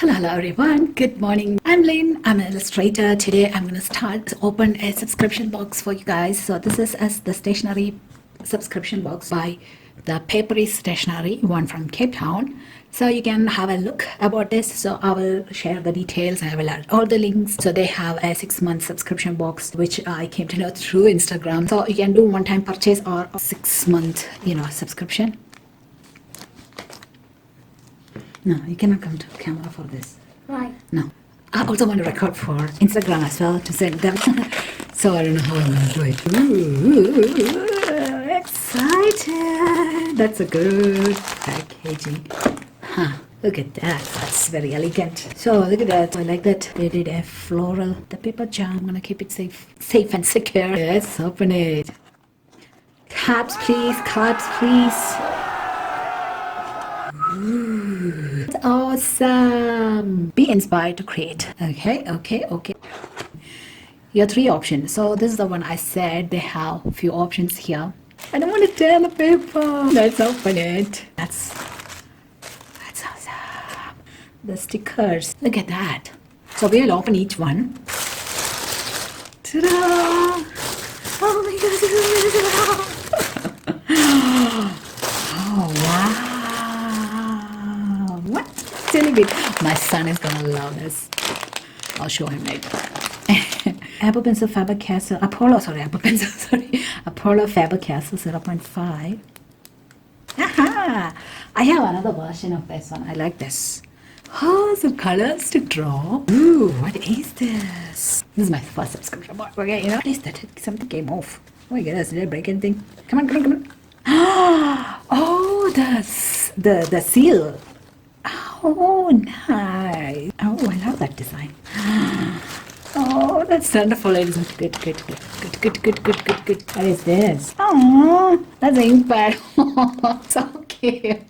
Hello everyone. Good morning. I'm Lynn. I'm an illustrator. Today I'm going to start to open a subscription box for you guys. So this is as the stationery subscription box by the Papery Stationery, one from Cape Town. So you can have a look about this. So I will share the details. I will add all the links. So they have a 6-month subscription box, which I came to know through Instagram. So you can do one-time purchase or a 6-month, subscription. No, you cannot come to camera for this. Right. No. I also want to record for Instagram as well to send them. So I don't know how I'm going to do it. Ooh, excited. That's a good packaging. Huh. Look at that. That's very elegant. So look at that. I like that. They did a floral. The paper jar. I'm going to keep it safe and secure. Let's open it. Caps, please. Caps, please. Ooh, that's awesome. Be inspired to create. Okay. Your 3 options. So this is the one I said. They have a few options here. I don't want to tear the paper. Let's open it. That's awesome. The stickers. Look at that. So we'll open each one. Ta-da! Oh my God! Oh wow! What? Silly bit. My son is gonna love this. I'll show him later. Apple Pencil Faber-Castell Apollo Faber-Castell 0.5. Aha! I have another version of this one. I like this. Oh, some colors to draw. Ooh, what is this? This is my first subscription box. Okay, what is that? Something came off. Oh my goodness, did I break anything? Come on. Oh, the seal. Oh, nice. Oh, I love that design. Oh, that's wonderful. It is good. What is this? Oh, that's an ink pad. So cute.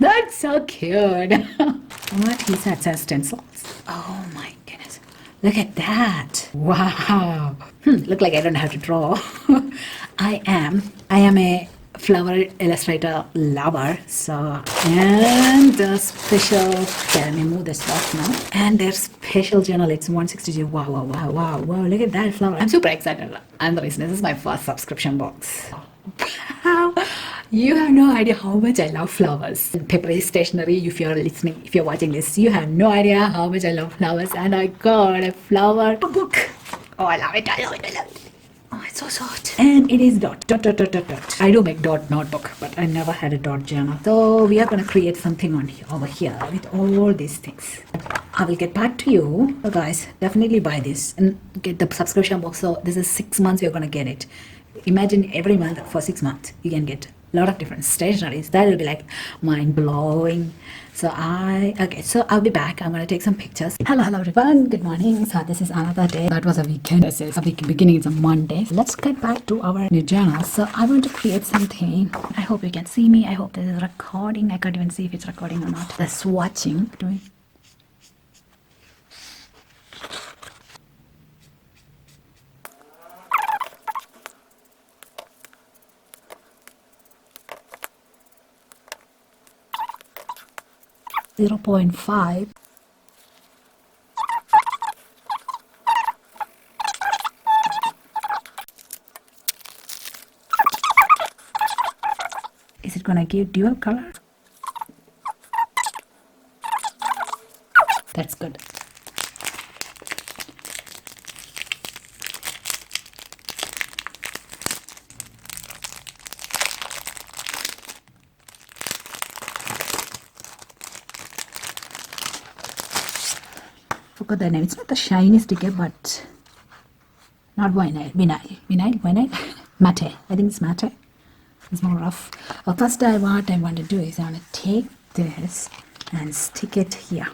That's so cute. What is that? It says stencils. Oh my goodness. Look at that. Wow. Look like I don't have to draw. I am a flower illustrator lover. So, and the special, let me move this off now. And their special journal, it's 162. Wow. Look at that flower. I'm super excited. And the reason this is my first subscription box. Wow. You have no idea how much I love flowers. Papery Stationery, if you're watching this, you have no idea how much I love flowers. And I got a flower book. Oh, I love it. Oh, it's so soft. And it is dot. I do make dot notebook, but I never had a dot journal. So we are going to create something over here with all these things. I will get back to you. So guys, definitely buy this and get the subscription box. So this is 6 months you're going to get it. Imagine every month for 6 months you can get a lot of different stationeries. That will be like mind blowing. So I'll be back. I'm going to take some pictures. Hello everyone. Good morning. So this is another day. That was a weekend. This is a week beginning. It's a Monday. So let's get back to our new journal. So I want to create something. I hope you can see me. I hope this is recording. I can't even see if it's recording or not. The swatching. Doing. .5. Is it gonna give dual color? That's good. Forgot the name. It's not the shiny sticker, but not vinyl. Matte. I think it's matte. It's more rough. First, what I want to do is I want to take this and stick it here.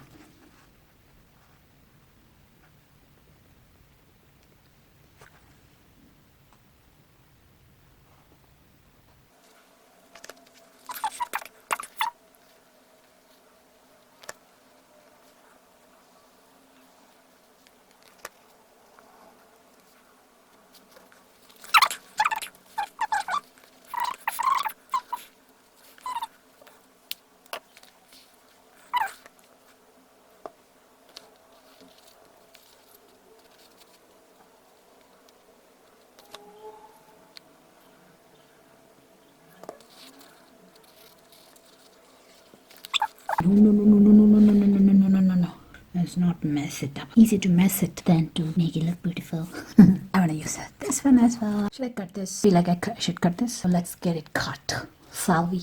no, no, no, no, no, no, no, no, no, no, no, no, no. Let's not mess it up. Easy to mess it than to make it look beautiful. I want to use this one as well. Should I cut this? I feel like I should cut this. So let's get it cut. Salvi.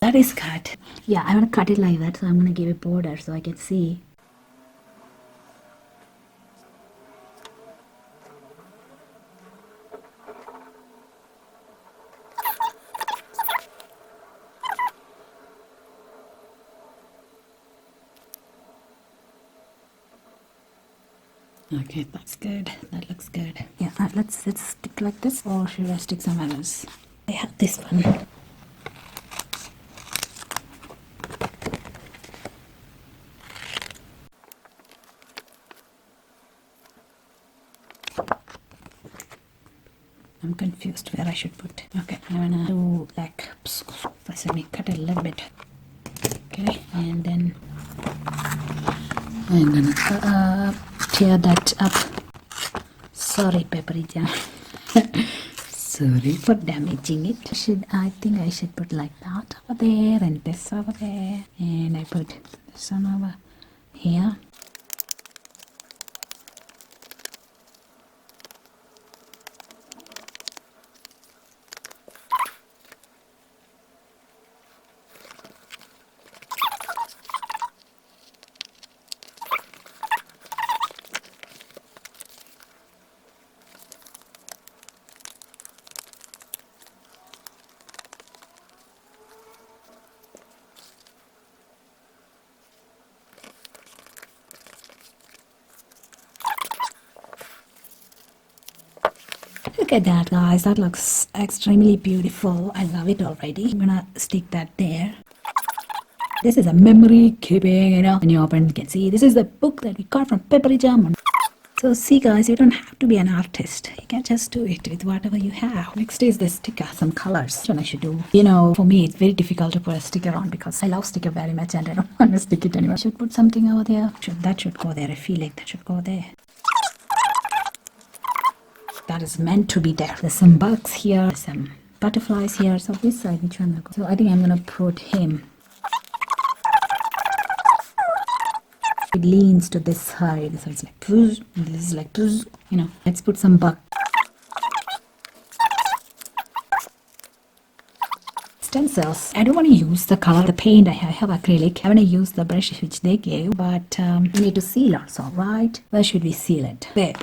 That is cut. Yeah, I want to cut it like that, so I'm going to give a border so I can see. Okay, that's good. That looks good. Yeah, let's stick like this, or should I stick somewhere else? I have this one. I'm confused where I should put. Okay, I'm gonna do like first let me cut it a little bit. Okay, and then I'm gonna tear that up. Sorry, Papery jam. Sorry for damaging it. I think I should put like that over there and this over there, and I put this one over here. Look at that, guys. That looks extremely beautiful. I love it already. I'm gonna stick that there. This is a memory keeping, when you open, you can see this is the book that we got from Papery Jam. So see, guys, you don't have to be an artist. You can just do it with whatever you have. Next is the sticker, some colors. What I should do. For me, it's very difficult to put a sticker on because I love sticker very much and I don't want to stick it anywhere. I should put something over there. That should go there. I feel like that should go there. That is meant to be there. There's some bugs here, some butterflies here. So this side, which one? So I think I'm gonna put him. It leans to this side, so it's like pooz, and this is like pooz. Let's put some bug. Stencils. I don't want to use the color, the paint. I have acrylic. I want to use the brushes which they gave, but we need to seal also, right? Where should we seal it? Where?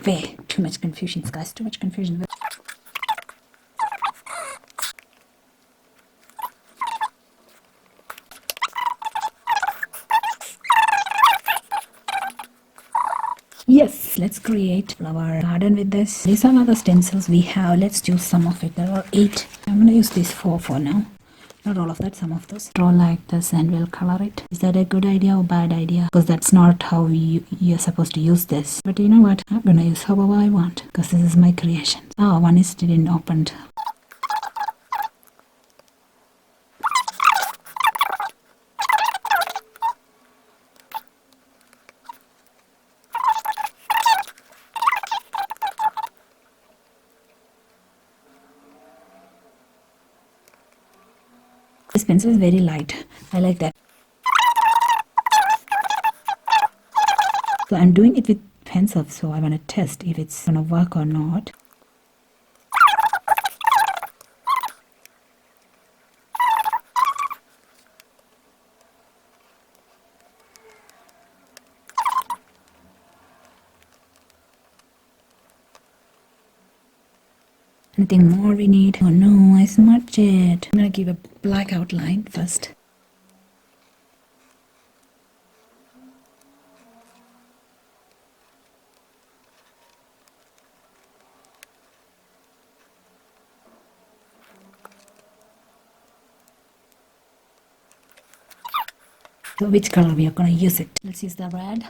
Too much confusion, guys. Too much confusion. Yes, let's create our garden with this. These are the stencils we have. Let's choose some of it. There are 8. I'm going to use these 4 for now. Not all of that, some of those. Draw like this and we'll color it. Is that a good idea or bad idea? Because that's not how you're supposed to use this. But you know what? I'm going to use however I want because this is my creation. Oh, one is still opened. This pencil is very light. I like that. So I'm doing it with pencil, so I want to test if it's going to work or not. Anything more we need? Oh no, I smudged it. I'm going to give a black outline first. So which color we are going to use it? Let's use the red.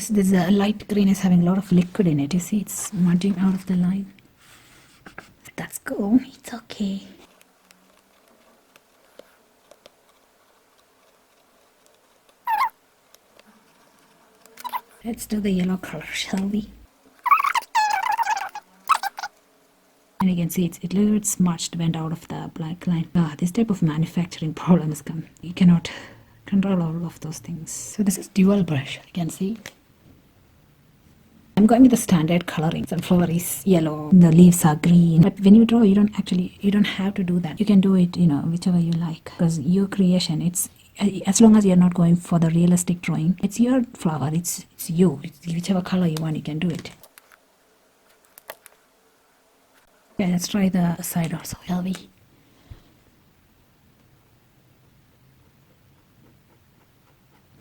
This light green is having a lot of liquid in it. You see, it's smudging out of the line. That's cool. It's okay. Let's do the yellow color, shall we? And you can see it's a little bit smudged, went out of the black line. This type of manufacturing problems come. You cannot control all of those things. So this is dual brush, you can see. I'm going with the standard coloring. The flower is yellow, the leaves are green. But when you draw, you don't have to do that. You can do it, whichever you like. Because your creation, it's as long as you're not going for the realistic drawing, it's your flower, it's you. It's whichever color you want, you can do it. Okay, let's try the side also, LV.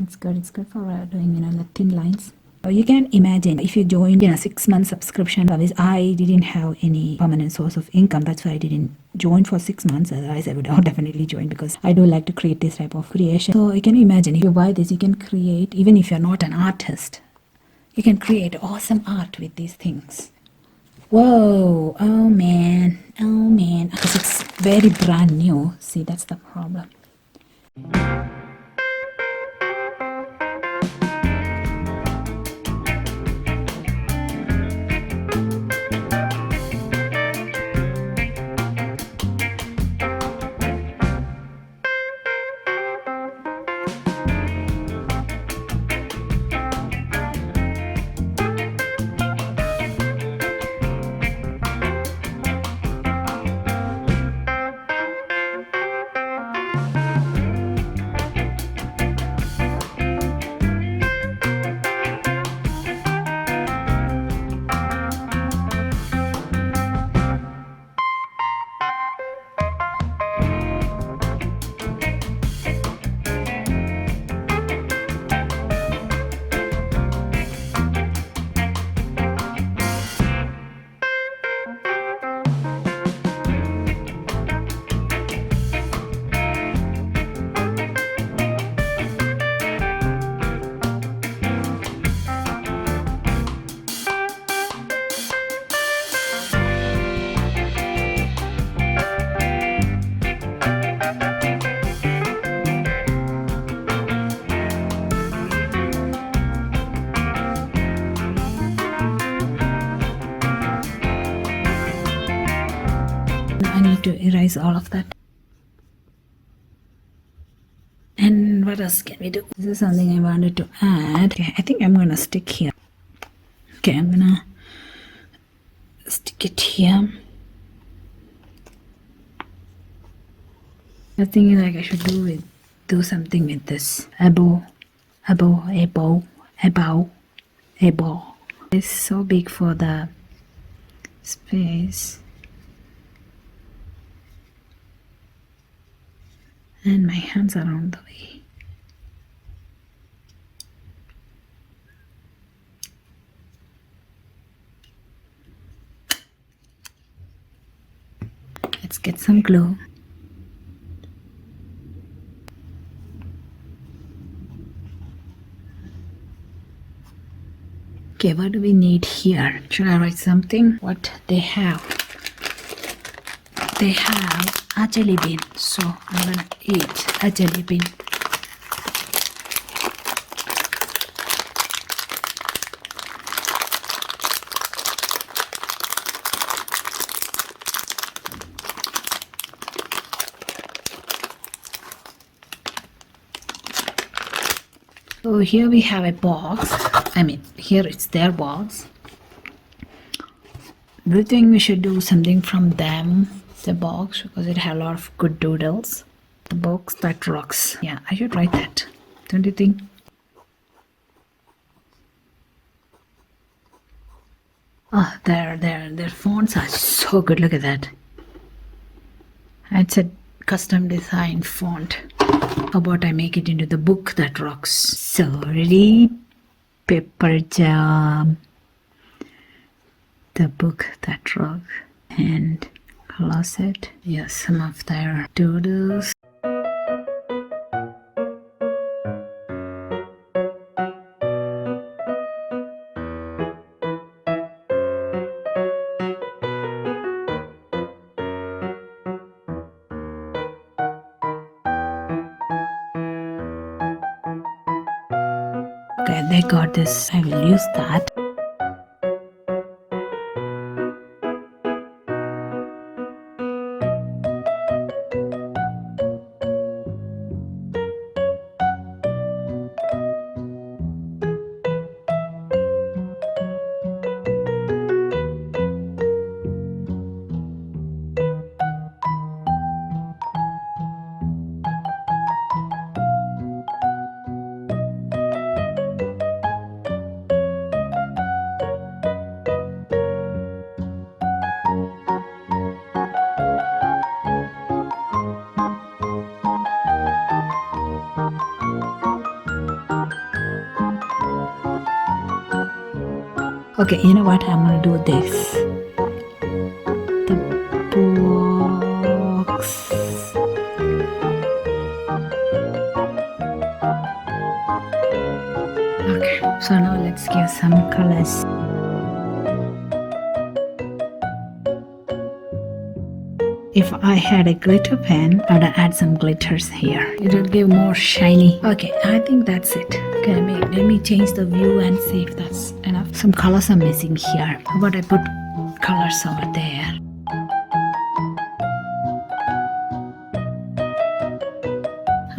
It's good for doing, the thin lines. You can imagine if you join 6-month subscription service. I didn't have any permanent source of income. That's why I didn't join for 6 months. Otherwise, I would definitely join because I do like to create this type of creation. So you can imagine if you buy this, you can create, even if you're not an artist, you can create awesome art with these things. Whoa, oh man, because it's very brand new. See, that's the problem. I need to erase all of that. And what else can we do? This is something I wanted to add. Okay, I think I'm gonna stick here. Okay, I'm gonna stick it here. I think like I should do something with this. Abo. It's so big for the space. And my hands are on the way. Let's get some glue. Okay, what do we need here? Should I write something? What they have? They have a jelly bean, so I'm gonna eat a jelly bean. So here we have a box. Here it's their box. Do you think we should do something from them? The box, because it had a lot of good doodles. The box that rocks. Yeah, I should write that. Don't you think? Oh, their fonts are so good. Look at that. It's a custom design font. How about I make it into the book that rocks? Sorry, paper jam. The book that rocks. And closet. Yes, some of their doodles. they got this. I will use that. Okay, you know what? I'm gonna do this. The box. Okay, so now let's give some colors. If I had a glitter pen, I'd add some glitters here. It'll give more shiny. Okay, I think that's it. Okay, let me change the view and see if that's enough. Some colors are missing here. How about I put colors over there?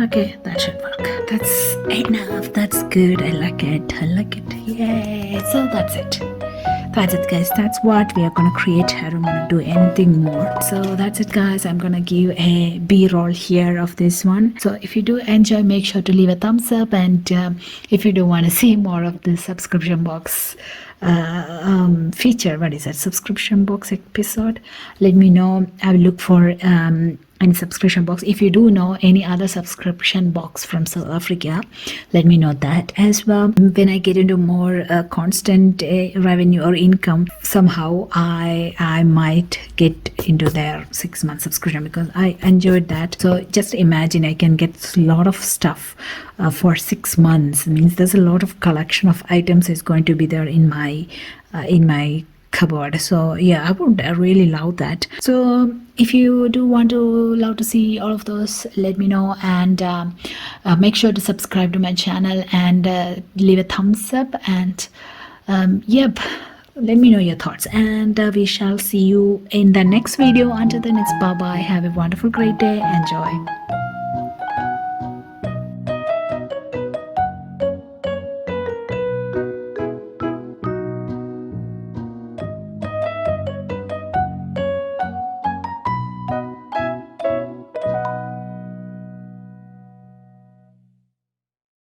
Okay, that should work. That's enough. That's good. I like it. I like it. Yay. So that's it. That's it, guys. That's what we are going to create. I don't want to do anything more. So that's it, guys. I'm going to give a b-roll here of this one. So if you do enjoy, make sure to leave a thumbs up. And if you do want to see more of the subscription box feature, what is that, subscription box episode, let me know. I will look for any subscription box. If you do know any other subscription box from South Africa, let me know that as well. When I get into more constant revenue or income, somehow I might get into their 6-month subscription, because I enjoyed that. So just imagine, I can get a lot of stuff for 6 months. It means there's a lot of collection of items is going to be there in my cupboard. So yeah, I would really love that. So if you do want to love to see all of those, let me know. And make sure to subscribe to my channel and leave a thumbs up. And yep, let me know your thoughts, and we shall see you in the next video. Until then, it's bye bye. Have a wonderful great day. Enjoy.